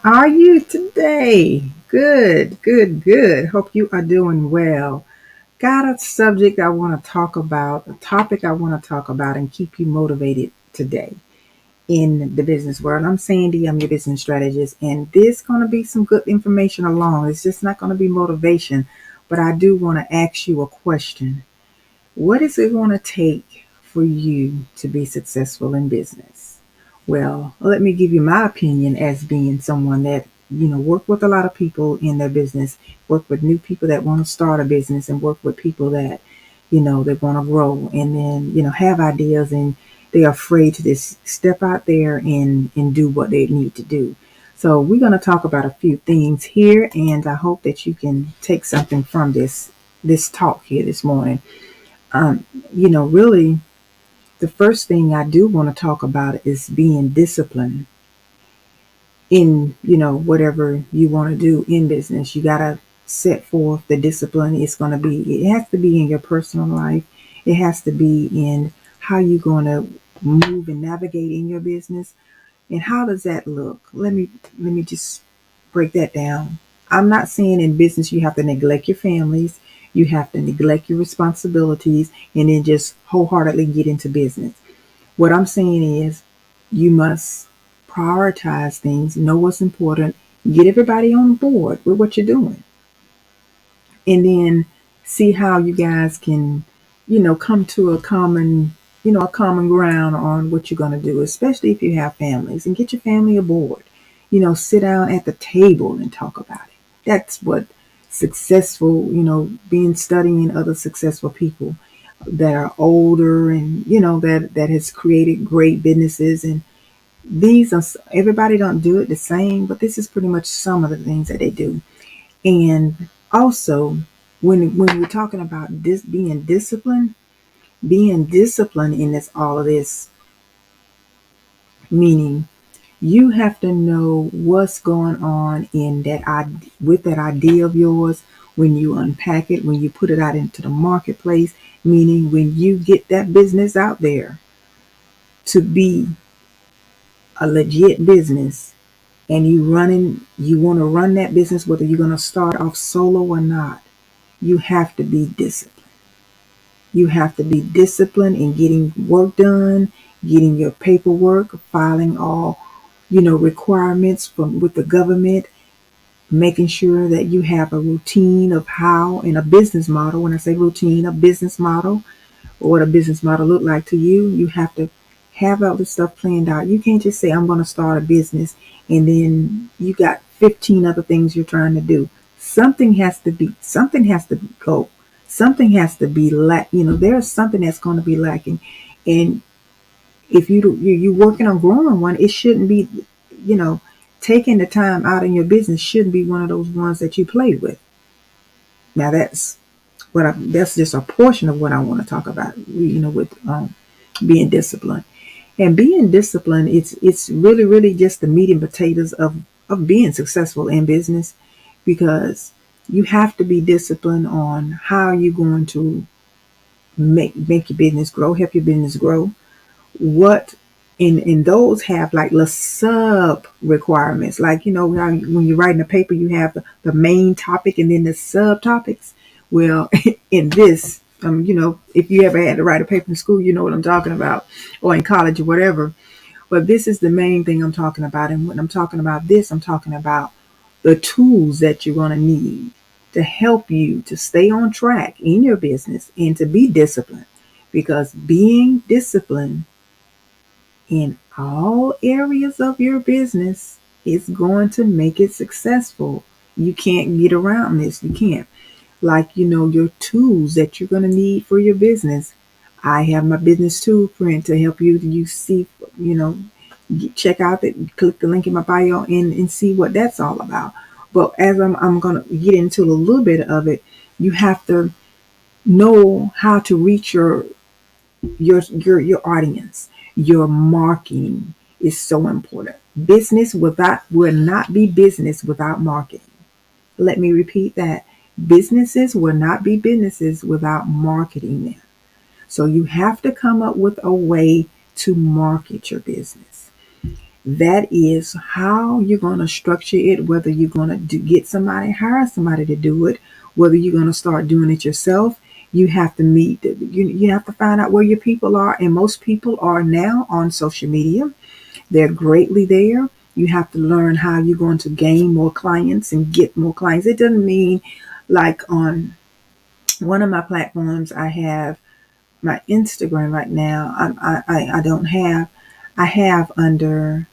Are you today? Good, good, good. Hope you are doing well. Got a subject I want to talk about, a topic I want to talk about, and keep you motivated today in the business world. I'm Sandy, I'm your business strategist, and this going to be some good information along. It's just not going to be motivation, but I do want to ask you a question. What is it going to take for you to be successful in business? Well, let me give you my opinion as being someone that, work with a lot of people in their business, work with new people that want to start a business and work with people that, they want to grow and then, have ideas and they're afraid to just step out there and do what they need to do. So we're going to talk about a few things here and I hope that you can take something from this talk here this morning. Really, the first thing I do want to talk about is being disciplined in, whatever you want to do in business. You got to set forth the discipline. It has to be in your personal life. It has to be in how you're going to move and navigate in your business. And how does that look? Let me just break that down. I'm not saying in business you have to neglect your families, you have to neglect your responsibilities, and then just wholeheartedly get into business. What I'm saying is you must prioritize things, know what's important, get everybody on board with what you're doing, and then see how you guys can, come to a common ground on what you're going to do, especially if you have families, and get your family aboard. Sit down at the table and talk about it. That's what successful, being studying other successful people that are older and that has created great businesses. And these are, everybody don't do it the same, but this is pretty much some of the things that they do. And also, when we're talking about this being disciplined in this all of this, meaning you have to know what's going on in with that idea of yours when you unpack it, when you put it out into the marketplace, meaning when you get that business out there to be a legit business and you want to run that business, whether you're going to start off solo or not, you have to be disciplined. You have to be disciplined in getting work done, getting your paperwork, filing all, requirements from with the government, making sure that you have a routine of how in a business model. When I say routine, a business model, or what a business model look like to you, you have to have all this stuff planned out. You can't just say I'm going to start a business and then you got 15 other things you're trying to do. Something has to go. Something has to be there's something that's going to be lacking. And if you're working on growing one, it shouldn't be, you know, taking the time out in your business shouldn't be one of those ones that you play with. Now that's just a portion of what I want to talk about, with being disciplined. And being disciplined, it's really, really just the meat and potatoes of being successful in business, because you have to be disciplined on how you're going to make your business grow, help your business grow. What in those have like the sub requirements, like how when you're writing a paper you have the main topic and then the subtopics. Well, in this, if you ever had to write a paper in school, you know what I'm talking about, or in college or whatever. But this is the main thing I'm talking about. And when I'm talking about this, I'm talking about the tools that you're going to need to help you to stay on track in your business and to be disciplined. Because being disciplined in all areas of your business is going to make it successful. You can't get around this. You can't. Like, your tools that you're going to need for your business. I have my business tool print to help you see, check out that, click the link in my bio and see what that's all about. But as I'm going to get into a little bit of it, you have to know how to reach your audience. Your marketing is so important. Business without will not be business without marketing. Let me repeat that. Businesses will not be businesses without marketing them. So you have to come up with a way to market your business. That is how you're going to structure it, whether you're going to get somebody, hire somebody to do it, whether you're going to start doing it yourself. You have to you have to find out where your people are. And most people are now on social media. They're greatly there. You have to learn how you're going to gain more clients and get more clients. It doesn't mean like on one of my platforms, I have my Instagram right now. I don't have, I have under,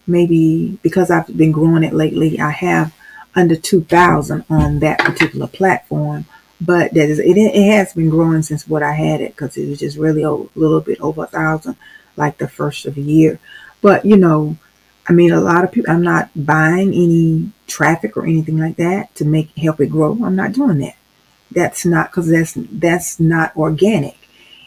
maybe because I've been growing it lately, I have under 2,000 on that particular platform. But it has been growing since what I had it, because it was just really a little bit over 1,000, like the first of the year. But I mean, a lot of people. I'm not buying any traffic or anything like that to help it grow. I'm not doing that. That's not, because that's not organic.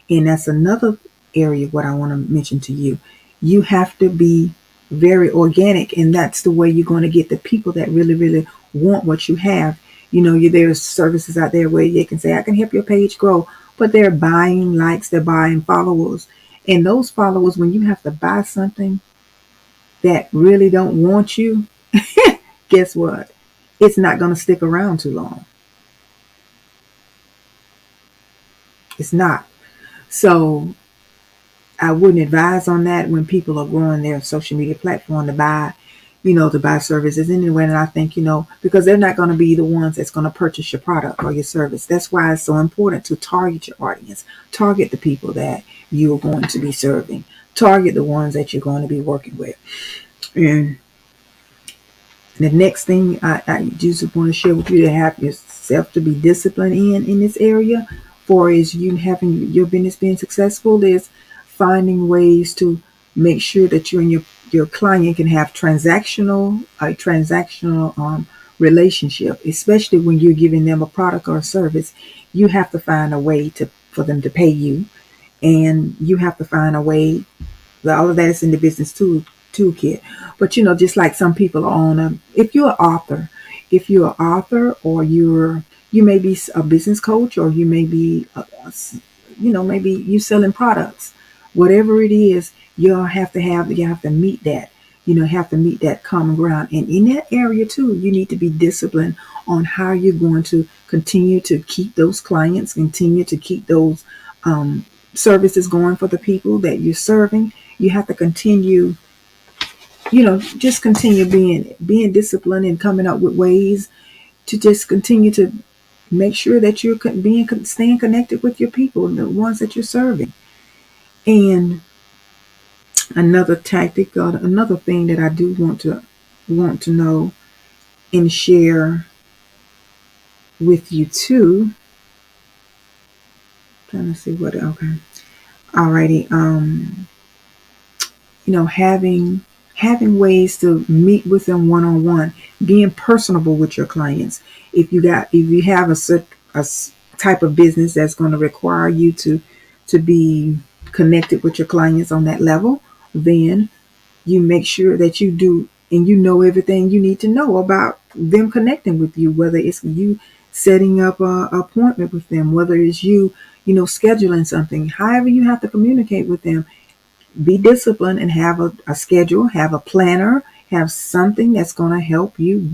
And that's another area what I want to mention to you. You have to be very organic, and that's the way you're going to get the people that really, really want what you have. There's services out there where you can say, I can help your page grow, but they're buying likes, they're buying followers. And those followers, when you have to buy something that really don't want you, guess what? It's not going to stick around too long. It's not. So I wouldn't advise on that when people are growing their social media platform to buy services anyway. And I think, because they're not going to be the ones that's going to purchase your product or your service. That's why it's so important to target your audience, target the people that you're going to be serving, target the ones that you're going to be working with. And the next thing I just want to share with you, to have yourself to be disciplined in this area, for is you having your business being successful, is finding ways to make sure that you and your client can have transactional relationship, especially when you're giving them a product or a service. You have to find a way for them to pay you, and you have to find a way. All of that is in the business toolkit. But just like some people are on if you're an author, or you may be a business coach, or you may be maybe you selling products, whatever it is, you have to meet that. Have to meet that common ground. And in that area too, you need to be disciplined on how you're going to continue to keep those clients, continue to keep those services going for the people that you're serving. You have to continue, just continue being disciplined and coming up with ways to just continue to make sure that you're staying connected with your people, the ones that you're serving. And another tactic, or another thing that I do want to know and share with you too. Trying to see what. Okay, alrighty. Having ways to meet with them one-on-one, being personable with your clients. If you have a type of business that's going to require you to be connected with your clients on that level, then you make sure that you do, and you know everything you need to know about them connecting with you, whether it's you setting up a appointment with them, whether it's scheduling something, however you have to communicate with them. Be disciplined and have a schedule, have a planner, have something that's going to help you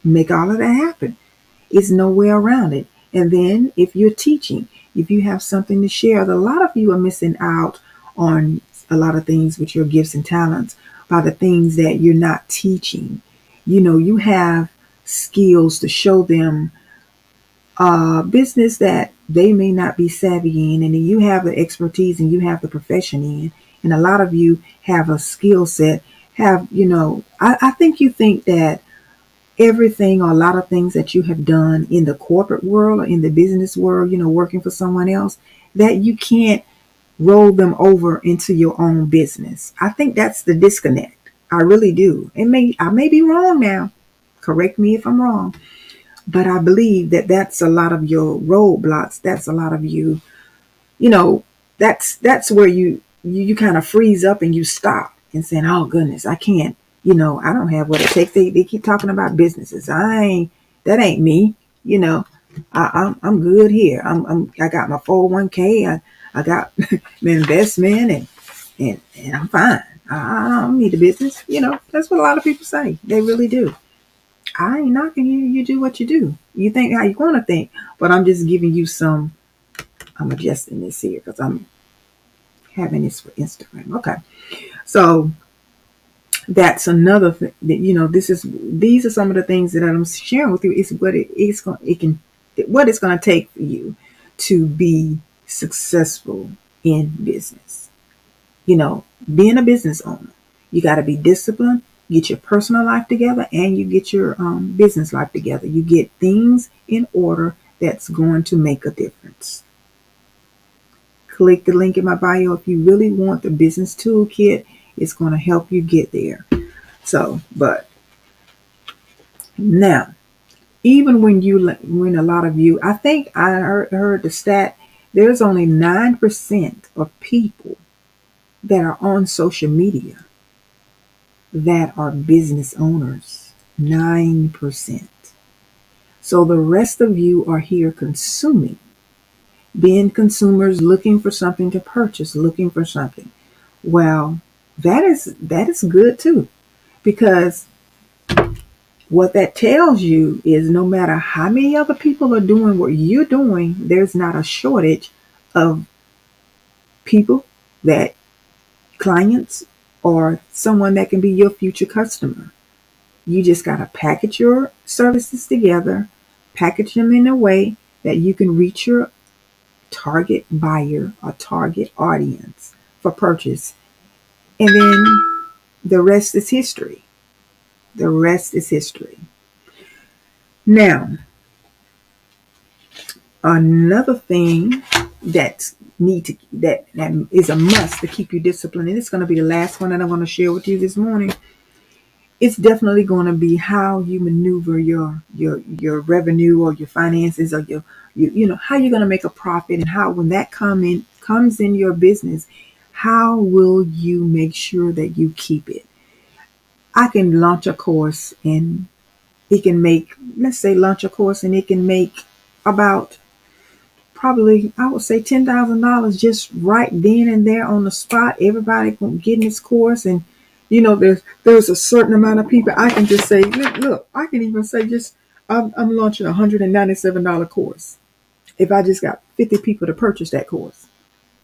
make all of that happen. It's no way around it. And then if you're teaching, if you have something to share, a lot of you are missing out on a lot of things with your gifts and talents by the things that you're not teaching. You have skills to show them business that they may not be savvy in, and then you have the expertise and you have the profession in, and a lot of you have a skill set. I think you think that everything, or a lot of things that you have done in the corporate world or in the business world, working for someone else, that you can't roll them over into your own business. I think that's the disconnect. I really do. I may be wrong now. Correct me if I'm wrong. But I believe that that's a lot of your roadblocks. That's a lot of you know, that's where you kind of freeze up and you stop and saying, "Oh goodness, I can't. I don't have what it takes." They keep talking about businesses. That ain't me. I'm good here. I got my 401k. I got my investment, and I'm fine. I don't need a business. That's what a lot of people say. They really do. I ain't knocking you. You do what you do. You think how you want to think. But I'm just giving you some. I'm adjusting this here because I'm having this for Instagram. Okay. So that's another thing that, these are some of the things that I'm sharing with you. Is what what it's going to take for you to be successful in business. Being a business owner, you got to be disciplined, get your personal life together, and you get your business life together. You get things in order that's going to make a difference. Click the link in my bio if you really want the business toolkit. It's going to help you get there. So, but now, even when a lot of you, I think I heard the stat, there's only 9% of people that are on social media that are business owners. 9%. So the rest of you are here consuming, being consumers, looking for something to purchase, looking for something. Well, that is good too, because what that tells you is no matter how many other people are doing what you're doing, there's not a shortage of people, that clients, or someone that can be your future customer. You just got to package your services together, package them in a way that you can reach your target buyer or target audience for purchase. And then the rest is history. The rest is history. Now, another thing that is a must to keep you disciplined, and it's going to be the last one that I'm going to share with you this morning. It's definitely going to be how you maneuver your revenue or your finances, or how you're going to make a profit, and how when that comes in your business, how will you make sure that you keep it? I can launch a course and it can make, let's say, launch a course and it can make about, probably, I would say, $10,000 just right then and there on the spot. Everybody can get in this course, and there's a certain amount of people. I can just say, look, I can even say, just I'm launching a $197 course. If I just got 50 people to purchase that course,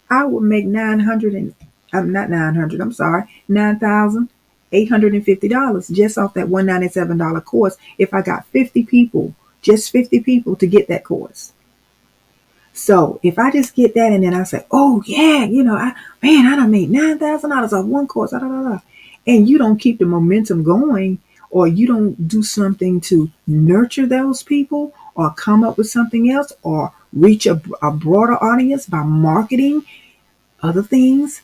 I would make 900 and I'm not 900. I'm sorry, $9,850 just off that $197 course. If I got 50 people, just 50 people to get that course. So if I just get that and then I say, oh yeah, I done made $9,000 off one course, and you don't keep the momentum going, or you don't do something to nurture those people, or come up with something else, or reach a broader audience by marketing other things,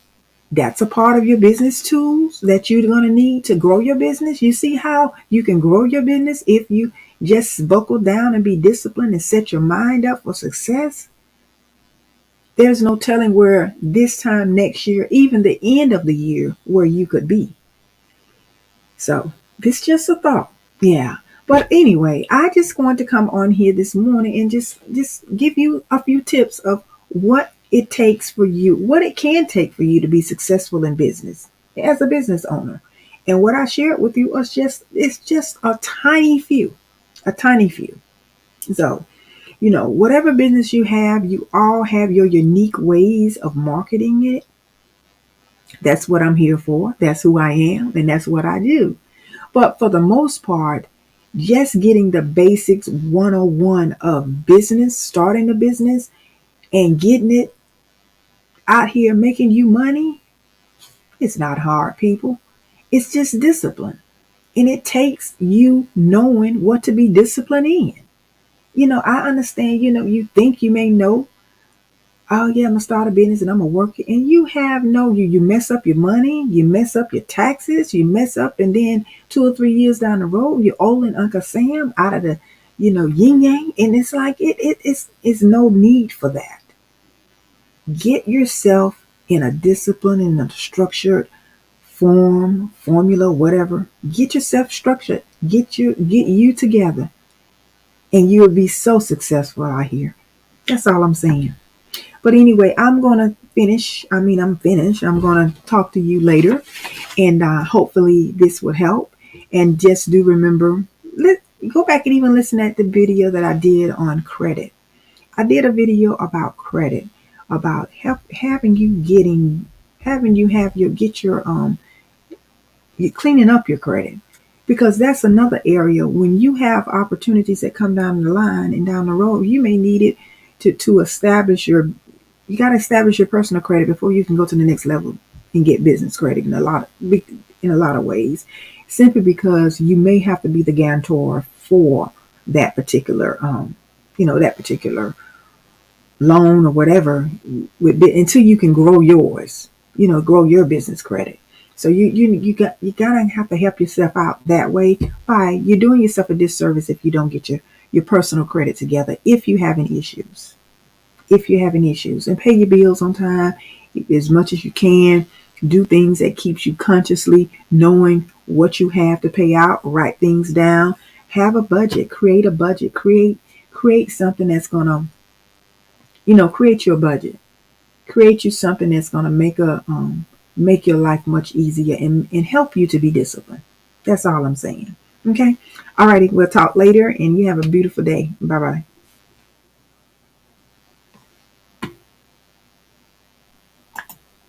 that's a part of your business tools that you're going to need to grow your business. You see how you can grow your business if you just buckle down and be disciplined and set your mind up for success. There's no telling where this time next year, even the end of the year, where you could be. So this is just a thought. Yeah. But anyway, I just want to come on here this morning and just give you a few tips of what it takes for you, what it can take for you to be successful in business as a business owner. And what I shared with you was just a tiny few, a tiny few. So, whatever business you all have your unique ways of marketing it. That's what I'm here for. That's who I am, and that's what I do. But for the most part, just getting the basics 101 of business, starting a business and getting it out here making you money, it's not hard, people. It's just discipline. And it takes you knowing what to be disciplined in. I understand, you think you may know, oh yeah, I'm gonna start a business and I'm gonna work it. And you have you mess up your money, you mess up your taxes, you mess up, and then 2 or 3 years down the road, you're owing Uncle Sam out of the, yin yang. And it's like it's no need for that. Get yourself in a discipline, in a structured formula, whatever. Get yourself structured. Get you together, and you'll be so successful out here. That's all I'm saying. But anyway, I'm going to finish. I'm finished. I'm going to talk to you later. And hopefully this will help. And just do remember, let go back and even listen at the video that I did on credit. I did a video about credit, about having you have your get your you cleaning up your credit, because that's another area. When you have opportunities that come down the line and down the road, you may need it to establish your, you got to establish your personal credit before you can go to the next level and get business credit in a lot of ways, simply because you may have to be the guarantor for that particular that particular loan or whatever, until you can grow yours, grow your business credit. So you gotta have to help yourself out that way. By you're doing yourself a disservice if you don't get your personal credit together, if you have any issues. If you're having issues, and pay your bills on time as much as you can. Do things that keeps you consciously knowing what you have to pay out. Write things down. Have a budget. Create a budget. Create something that's gonna, create your budget. Create you something that's gonna make your life much easier, and help you to be disciplined. That's all I'm saying. Okay. Alrighty, we'll talk later, and you have a beautiful day. Bye bye.